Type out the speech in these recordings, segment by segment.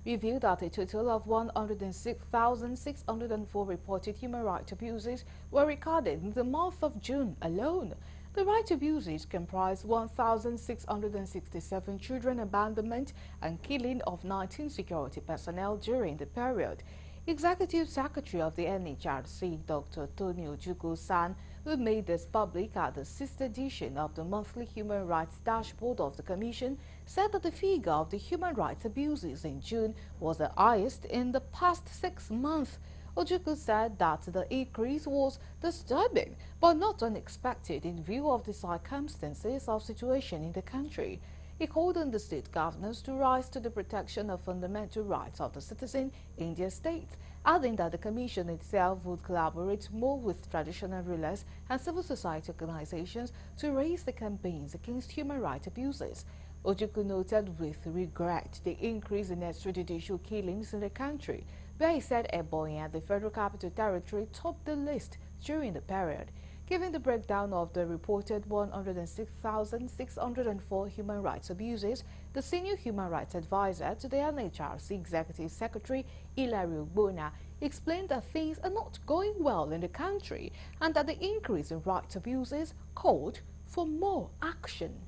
revealed that a total of 106,604 reported human rights abuses were recorded in the month of June alone. The right abuses comprise 1,667 children abandonment and killing of 19 security personnel during the period. Executive Secretary of the NHRC, Dr. Tony Ojukwu-San, who made this public at the sixth edition of the monthly Human Rights Dashboard of the Commission, said that the figure of the human rights abuses in June was the highest in the past 6 months. Ojukwu said that the increase was disturbing but not unexpected in view of the circumstances of situation in the country. He called on the state governors to rise to the protection of fundamental rights of the citizen in their state, adding that the Commission itself would collaborate more with traditional rulers and civil society organizations to raise the campaigns against human rights abuses. Ojukwu noted with regret the increase in extrajudicial killings in the country, where he said Ebonyi and the Federal Capital Territory topped the list during the period. Giving the breakdown of the reported 106,604 human rights abuses, the senior human rights advisor to the NHRC Executive Secretary, Hilary Ogbonna, explained that things are not going well in the country and that the increase in rights abuses called for more action.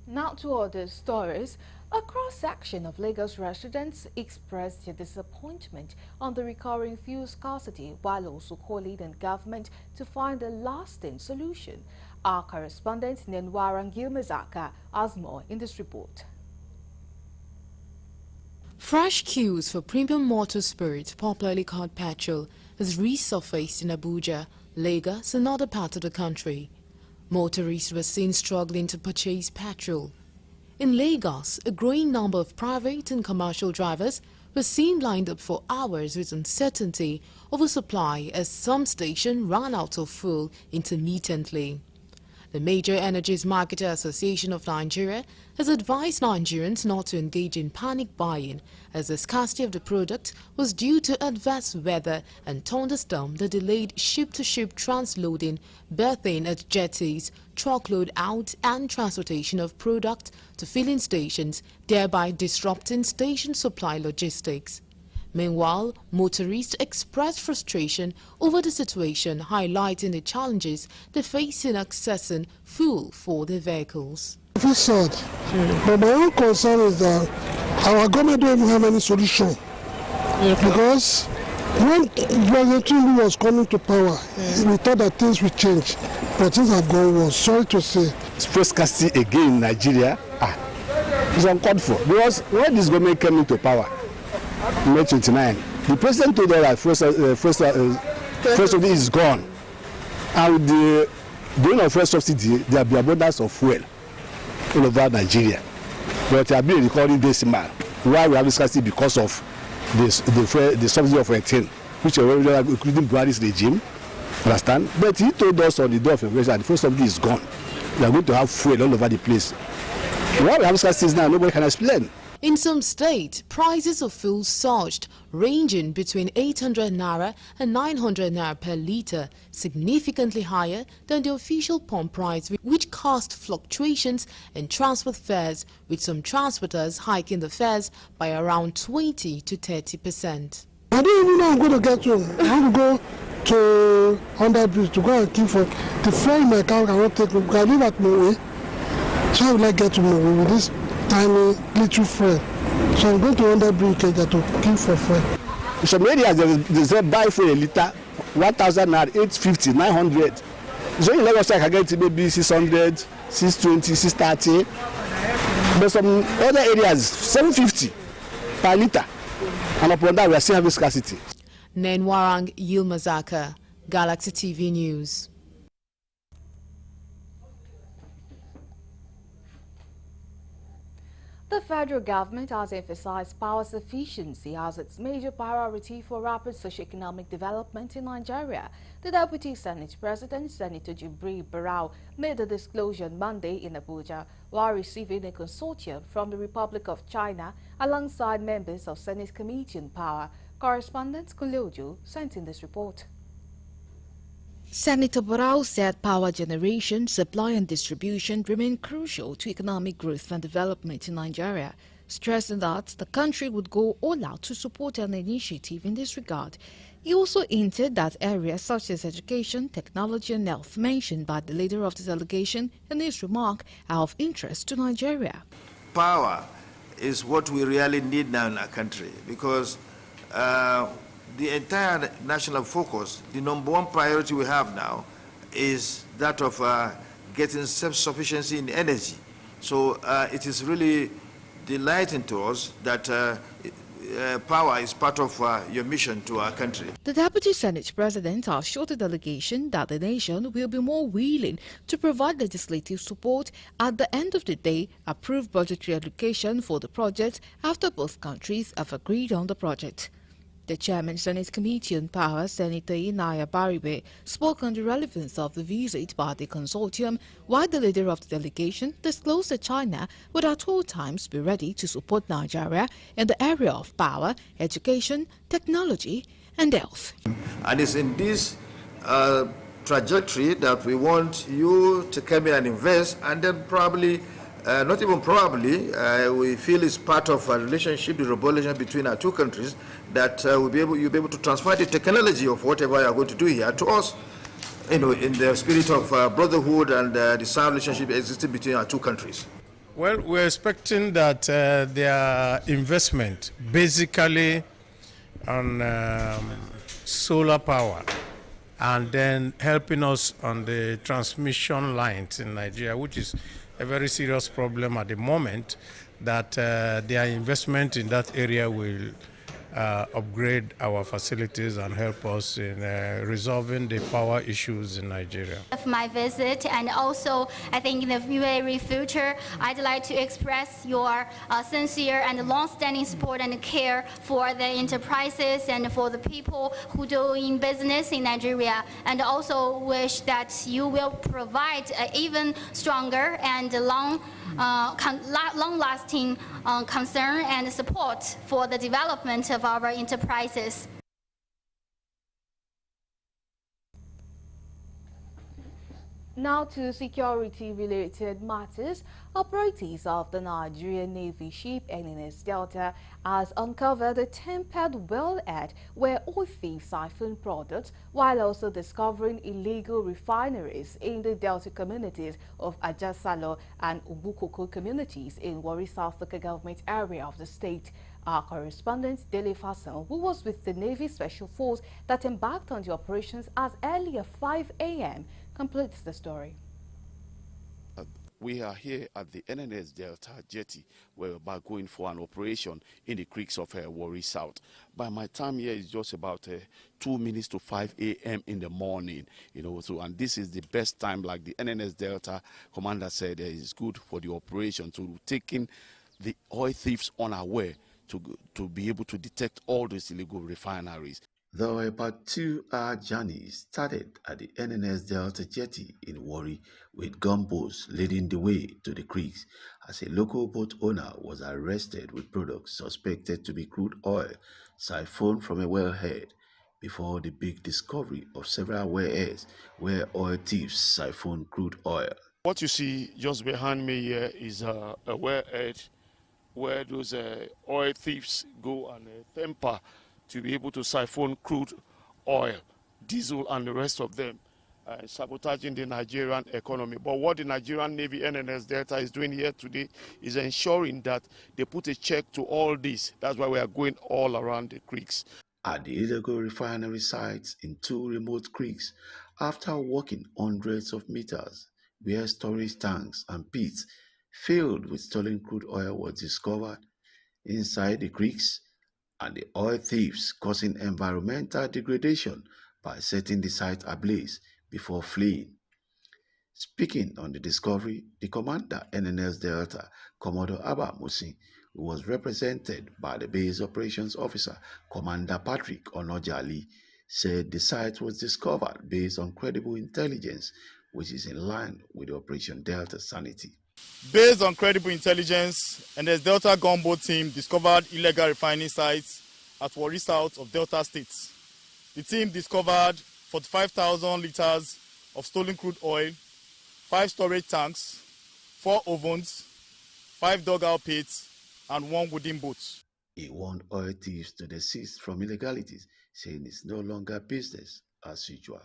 Now to other stories. A cross-section of Lagos residents expressed their disappointment on the recurring fuel scarcity while also calling on government to find a lasting solution. Our correspondent Nenwaran Gilmazaka has more in this report. Fresh queues for premium motor spirit, popularly called petrol, has resurfaced in Abuja, Lagos and other parts of the country. Motorists were seen struggling to purchase petrol. In Lagos, a growing number of private and commercial drivers were seen lined up for hours with uncertainty over supply as some stations ran out of fuel intermittently. The Major Energies Marketer Association of Nigeria has advised Nigerians not to engage in panic buying as the scarcity of the product was due to adverse weather and thunderstorm that delayed ship-to-ship transloading, berthing at jetties, truckload out and transportation of product to filling stations, thereby disrupting station supply logistics. Meanwhile, motorists expressed frustration over the situation, highlighting the challenges they face in accessing fuel for their vehicles. I feel sad, but my own concern is that our government don't even have any solution. Because when President Tinubu was coming to power, we thought that things would change, but things have gone worse. Sorry to say. Fuel scarcity again in Nigeria is uncalled for. Because when this government came into power, May 29, the president told us that first subsidy is gone, and with the doing of first subsidy, there will be abundance of fuel all over Nigeria. But they have been recording decimal. Why we have this scarcity? Because of the subsidy of 18, which are including Buhari's regime. Understand? But he told us on the day of inauguration that the first subsidy is gone. We are going to have fuel all over the place. Why we have scarcity now, nobody can explain. In some states, prices of fuel surged, ranging between 800 naira and 900 naira per litre, significantly higher than the official pump price, which caused fluctuations in transport fares, with some transporters hiking the fares by around 20 to 30%. I don't even know I'm going to get to. I want to go to Underbridge to go and keep for the fare in my car. I cannot take me because I live at Mowe. So I would like to get to Mowe with this tiny little friend. So I'm going to Underbridge to keep for friend. Some areas they say buy for a litre 1,000 naira, 850, 900. So in Lagos I can get maybe 600, 620, 630. But some other areas 750 per litre. And upon that we are still having scarcity. Nenwarang Yilmazaka, Galaxy TV News. The federal government has emphasized power sufficiency as its major priority for rapid socio-economic development in Nigeria. The Deputy Senate President, Senator Jibril Barau, made the disclosure on Monday in Abuja while receiving a consortium from the Republic of China alongside members of Senate Committee on Power. Correspondent Kuleojo sent in this report. Senator Barau said power generation, supply and distribution remain crucial to economic growth and development in Nigeria, stressing that the country would go all out to support an initiative in this regard. He also hinted that areas such as education, technology and health mentioned by the leader of the delegation in his remark are of interest to Nigeria. Power is what we really need now in our country because the entire national focus, the number one priority we have now is that of getting self-sufficiency in energy. So it is really delighting to us that power is part of your mission to our country. The Deputy Senate President assured the delegation that the nation will be more willing to provide legislative support at the end of the day, approve budgetary allocation for the project after both countries have agreed on the project. The Chairman Senate Committee on Power, Senator Inaya Baribe, spoke on the relevance of the visit by the consortium, while the leader of the delegation disclosed that China would at all times be ready to support Nigeria in the area of power, education, technology and health. And it's in this trajectory that we want you to come in and invest, and then probably not even probably, we feel it's part of a relationship, the relationship between our two countries, that you'll be able to transfer the technology of whatever you're going to do here to us, in the spirit of brotherhood and the sound relationship existing between our two countries. Well, we're expecting that their investment, basically on solar power, and then helping us on the transmission lines in Nigeria, which is a very serious problem at the moment, that their investment in that area will upgrade our facilities and help us in resolving the power issues in Nigeria. Of my visit, and also I think in the very future, I'd like to express your sincere and long-standing support and care for the enterprises and for the people who do in business in Nigeria, and also wish that you will provide an even stronger and long-lasting concern and support for the development of our enterprises. Now to security-related matters. Operatives of the Nigerian Navy ship NNS Delta has uncovered a tempered wellhead where oil thieves siphon products, while also discovering illegal refineries in the Delta communities of Ajasalo and Ubukoko communities in Warri South Local Government area of the state. Our correspondent, Dele Fasson, who was with the Navy Special Force that embarked on the operations as early as 5 a.m., completes the story. We are here at the NNS Delta jetty. We're about going for an operation in the creeks of Warri South. By my time here, it's just about 2 minutes to 5 a.m. in the morning. So and this is the best time, like the NNS Delta commander said, it's good for the operation to taking the oil thieves unaware to be able to detect all these illegal refineries. Though about 2-hour journey started at the NNS Delta jetty in Warri, with gunboats leading the way to the creeks, as a local boat owner was arrested with products suspected to be crude oil siphoned from a wellhead, before the big discovery of several wellheads where oil thieves siphon crude oil. What you see just behind me here is a wellhead where those oil thieves go and temper to be able to siphon crude oil, diesel, and the rest of them, sabotaging the Nigerian economy. But what the Nigerian Navy NNS Delta is doing here today is ensuring that they put a check to all this. That's why we are going all around the creeks. At the illegal refinery sites in 2 remote creeks, after walking hundreds of meters, where storage tanks and pits filled with stolen crude oil was discovered inside the creeks, and the oil thieves causing environmental degradation by setting the site ablaze before fleeing. Speaking on the discovery, the commander NNS Delta, Commodore Abba Musi, who was represented by the base operations officer, Commander Patrick Onojali, said the site was discovered based on credible intelligence, which is in line with the Operation Delta Sanity. Based on credible intelligence, NNS Delta gunboat team discovered illegal refining sites at Warri South of Delta State. The team discovered 45,000 liters of stolen crude oil, 5 storage tanks, 4 ovens, 5 dugout pits, and 1 wooden boat. He warned oil thieves to desist from illegalities, saying it's no longer business as usual.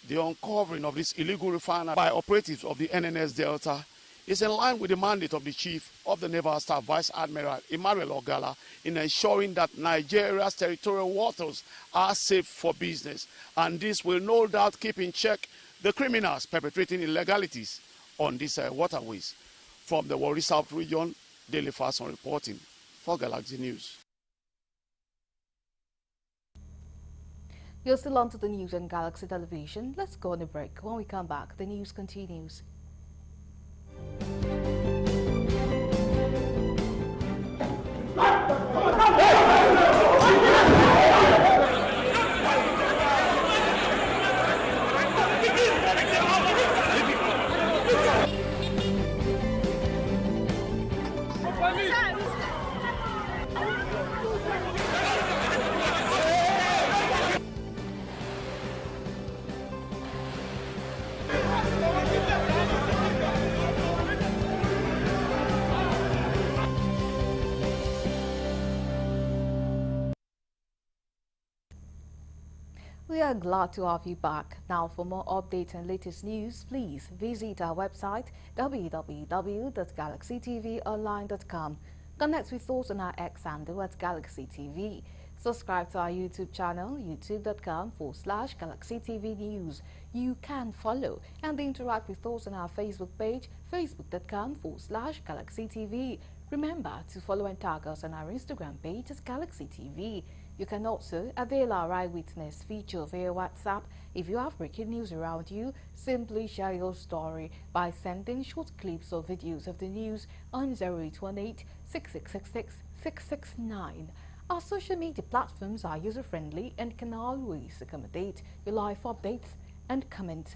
The uncovering of this illegal refinery by operatives of the NNS Delta is in line with the mandate of the Chief of the Naval Staff, Vice Admiral Emmanuel Ogala, in ensuring that Nigeria's territorial waters are safe for business. And this will no doubt keep in check the criminals perpetrating illegalities on these waterways. From the Warri South region, Daily Fason reporting for Galaxy News. You're still on to the news on Galaxy Television. Let's go on a break. When we come back, the news continues. We are glad to have you back. Now, for more updates and latest news, please visit our website www.galaxytvonline.com. Connect with us on our X handle at Galaxy TV. Subscribe to our YouTube channel, youtube.com/Galaxy TV News. You can follow and interact with us on our Facebook page, facebook.com/Galaxy TV. Remember to follow and tag us on our Instagram page as Galaxy TV. You can also avail our Eyewitness feature via WhatsApp. If you have breaking news around you, simply share your story by sending short clips or videos of the news on 0818-6666-669. Our social media platforms are user-friendly and can always accommodate your live updates and comment.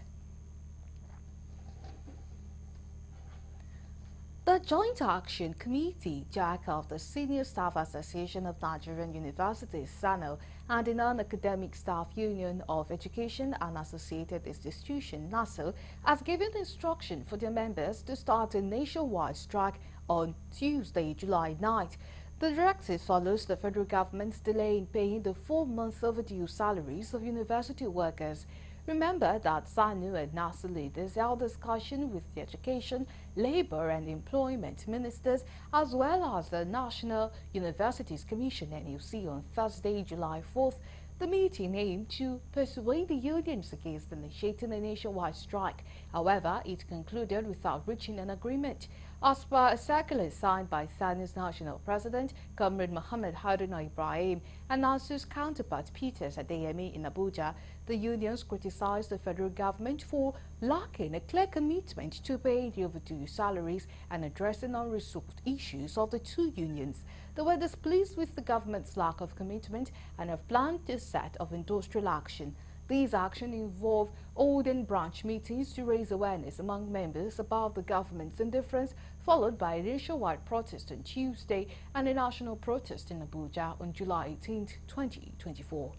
The Joint Action Committee, JAC, of the Senior Staff Association of Nigerian Universities, SANO, and the Non-Academic Staff Union of Education and Associated Institutions, NASO, has given instruction for their members to start a nationwide strike on Tuesday, July 9th. The directive follows the federal government's delay in paying the 4 months overdue salaries of university workers. Remember that SANU and NASO leaders held discussion with the Education, Labour and Employment Ministers as well as the National Universities Commission (NUC) on Thursday, July 4th. The meeting aimed to persuade the unions against initiating a nationwide strike. However, it concluded without reaching an agreement. As per a circular signed by SANU's national president, Comrade Mohammed Haruna Ibrahim, and NASU's counterpart Peters Adeyemi in Abuja, the unions criticized the federal government for lacking a clear commitment to paying the overdue salaries and addressing unresolved issues of the two unions. They were displeased with the government's lack of commitment and have planned a set of industrial action. These actions involve holding branch meetings to raise awareness among members about the government's indifference, followed by a nationwide protest on Tuesday and a national protest in Abuja on July 18, 2024.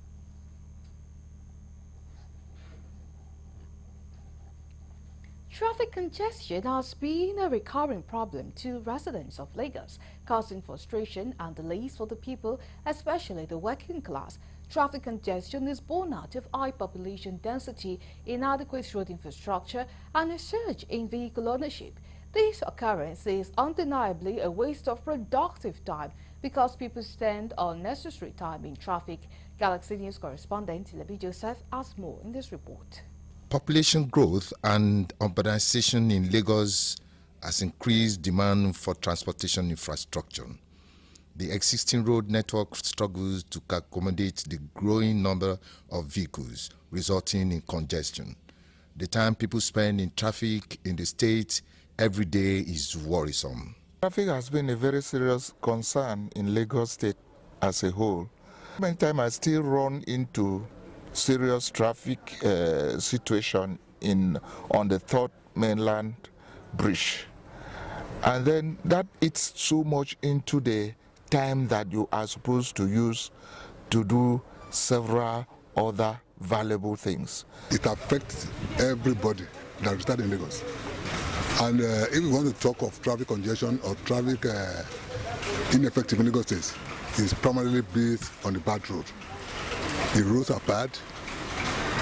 Traffic congestion has been a recurring problem to residents of Lagos, causing frustration and delays for the people, especially the working class. Traffic congestion is born out of high population density, inadequate road infrastructure, and a surge in vehicle ownership. This occurrence is undeniably a waste of productive time because people spend unnecessary time in traffic. Galaxy News correspondent Lebi Joseph has more in this report. Population growth and urbanization in Lagos has increased demand for transportation infrastructure. The existing road network struggles to accommodate the growing number of vehicles, resulting in congestion. The time people spend in traffic in the state every day is worrisome. Traffic has been a very serious concern in Lagos State as a whole. Many times I still run into serious traffic situation on the Third Mainland Bridge. And then that eats so much into the time that you are supposed to use to do several other valuable things. It affects everybody that resides in Lagos. And if we want to talk of traffic congestion or traffic ineffective in Lagos State, it's primarily based on the bad road. The roads are bad,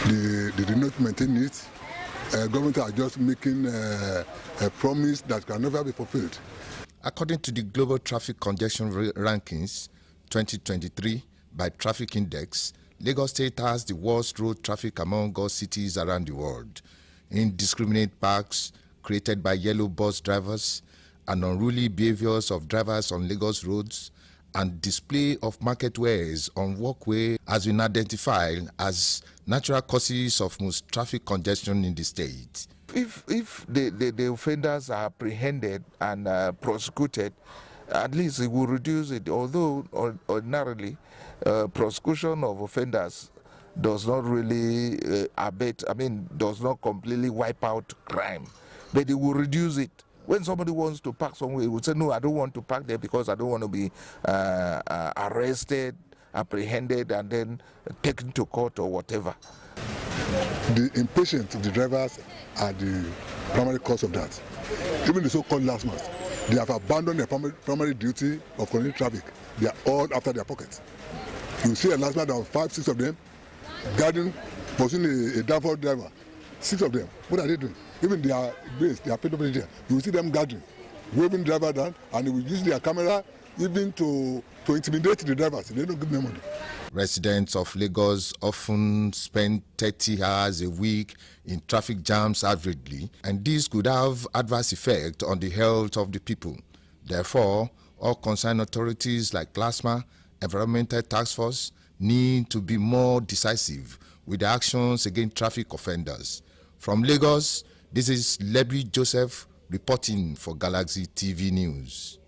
they did not maintain it. Government are just making a promise that can never be fulfilled. According to the Global Traffic Congestion Rankings 2023 by Traffic Index, Lagos State has the worst road traffic among all cities around the world. Indiscriminate parks created by yellow bus drivers and unruly behaviors of drivers on Lagos roads and display of market wares on walkway has been identified as natural causes of most traffic congestion in the state. If the offenders are apprehended and prosecuted, at least it will reduce it, although ordinarily prosecution of offenders does not really does not completely wipe out crime, but it will reduce it. When somebody wants to park somewhere, he would say, no, I don't want to park there because I don't want to be arrested, apprehended, and then taken to court or whatever. The impatience of the drivers are the primary cause of that. Even the so-called last month, they have abandoned their primary duty of controlling traffic. They are all after their pockets. You see a last month of 5, 6 of them guarding, pursuing a downfall driver. 6 of them. What are they doing? Even they are based, they are paid up in there. You will see them guarding, waving the driver down, and they will use their camera even to intimidate the drivers. They don't give them money. Residents of Lagos often spend 30 hours a week in traffic jams averagely, and this could have adverse effect on the health of the people. Therefore, all concerned authorities like LASMA, Environmental Task Force, need to be more decisive with their actions against traffic offenders. From Lagos, this is Lebby Joseph reporting for Galaxy TV News.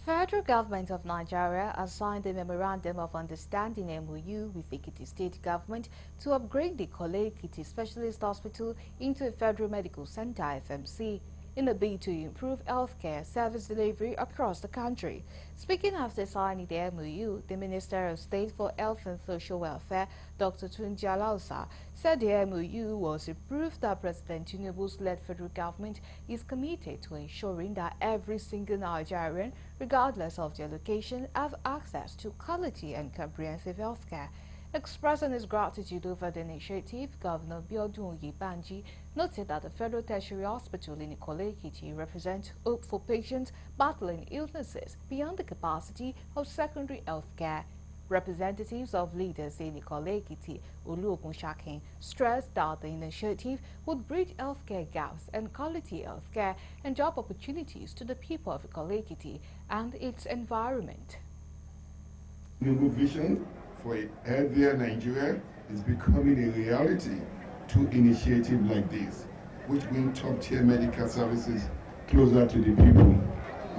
Federal Government of Nigeria has signed a Memorandum of Understanding MOU with Ekiti State Government to upgrade the Kole Ekiti Specialist Hospital into a Federal Medical Center (FMC) in a bid to improve healthcare service delivery across the country. Speaking after signing the MOU, the Minister of State for Health and Social Welfare, Dr. Tunji Alausa, said the MOU was a proof that President Tinubu's led federal government is committed to ensuring that every single Nigerian, regardless of their location, have access to quality and comprehensive healthcare. Expressing his gratitude over the initiative, Governor Biodun Oyebanji noted that the Federal Tertiary Hospital in Ikole Ekiti represents hope for patients battling illnesses beyond the capacity of secondary health care. Representatives of leaders in Ikole Ekiti, Oluokun Shakin, stressed that the initiative would bridge healthcare gaps and quality healthcare and job opportunities to the people of Ikole Ekiti and its environment. New vision for a healthier Nigeria is becoming a reality through initiatives like this, which bring top-tier medical services closer to the people.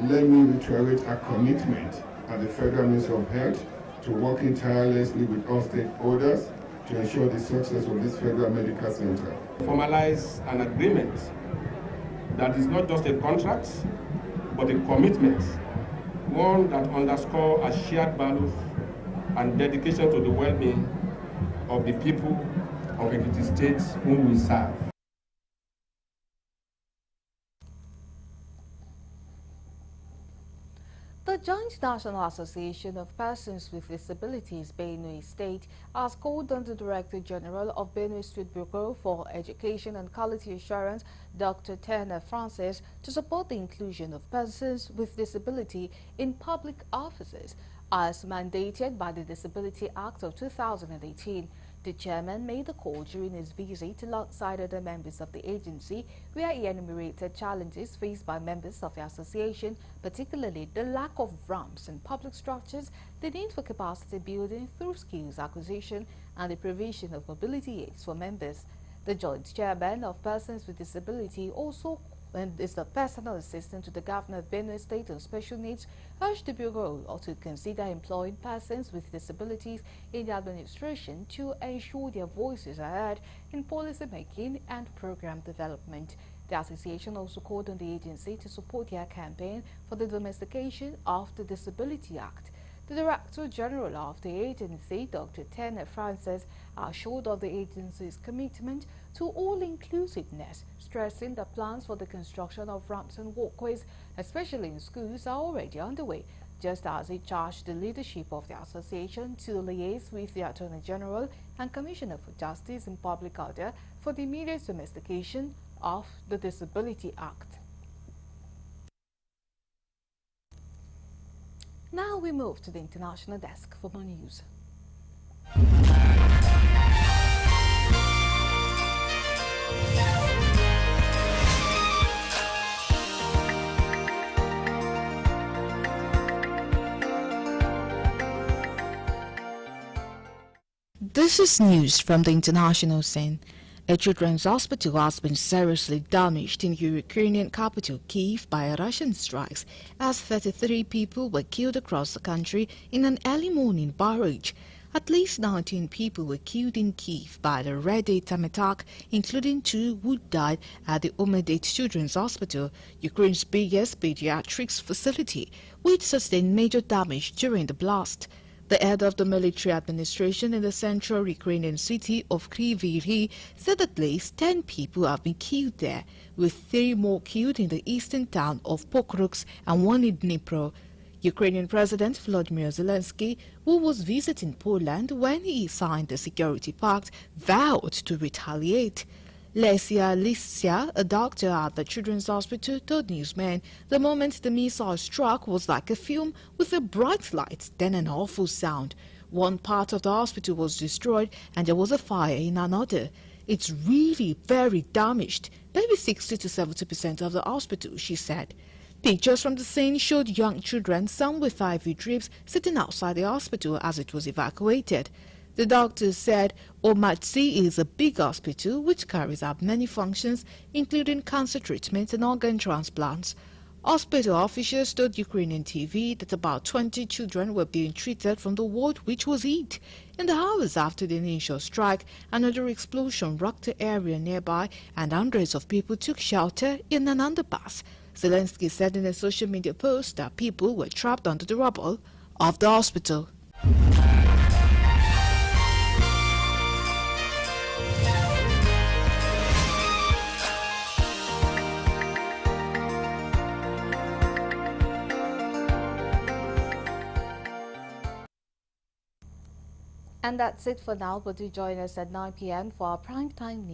Let me reiterate our commitment at the Federal Ministry of Health to working tirelessly with all stakeholders to ensure the success of this Federal Medical Center. Formalize an agreement that is not just a contract, but a commitment, one that underscores a shared values and dedication to the well-being of the people of Ekiti State whom we serve. The Joint National Association of Persons with Disabilities, Benue State, has called on the Director General of Benue State Bureau for Education and Quality Assurance, Dr. Turner Francis, to support the inclusion of persons with disability in public offices, as mandated by the Disability Act of 2018. The chairman made the call during his visit alongside other members of the agency, where he enumerated challenges faced by members of the association, particularly the lack of ramps in public structures, the need for capacity building through skills acquisition, and the provision of mobility aids for members. The joint chairman of Persons with Disability also is the personal assistant to the governor of Benue State on special needs, urged the Bureau to consider employing persons with disabilities in the administration to ensure their voices are heard in policy making and program development. The association also called on the agency to support their campaign for the domestication of the Disability Act. The Director General of the agency, Dr. Tene Francis, assured of the agency's commitment to all-inclusiveness, stressing that plans for the construction of ramps and walkways, especially in schools, are already underway, just as he charged the leadership of the association to liaise with the Attorney General and Commissioner for Justice and Public Order for the immediate domestication of the Disability Act. Now we move to the international desk for more news. This is news from the international scene. A children's hospital has been seriously damaged in the Ukrainian capital Kyiv by Russian strikes, as 33 people were killed across the country in an early morning barrage. At least 19 people were killed in Kyiv by the Red Atom attack, including 2 who died at the Omedit Children's Hospital, Ukraine's biggest pediatrics facility, which sustained major damage during the blast. The head of the military administration in the central Ukrainian city of Kryvyi Rih said at least 10 people have been killed there, with 3 more killed in the eastern town of Pokrovsk and 1 in Dnipro. Ukrainian President Volodymyr Zelensky, who was visiting Poland when he signed the security pact, vowed to retaliate. Lesia Lissia, a doctor at the Children's Hospital, told newsmen the moment the missile struck was like a film with a bright light, then an awful sound. One part of the hospital was destroyed and there was a fire in another. It's really very damaged, maybe 60 to 70% of the hospital, she said. Pictures from the scene showed young children, some with IV drips, sitting outside the hospital as it was evacuated. The doctor said Omatsi is a big hospital which carries out many functions, including cancer treatment and organ transplants. Hospital officials told Ukrainian TV that about 20 children were being treated from the ward which was hit. In the hours after the initial strike, another explosion rocked the area nearby and hundreds of people took shelter in an underpass. Zelensky said in a social media post that people were trapped under the rubble of the hospital. And that's it for now, but do join us at 9 p.m. for our primetime news.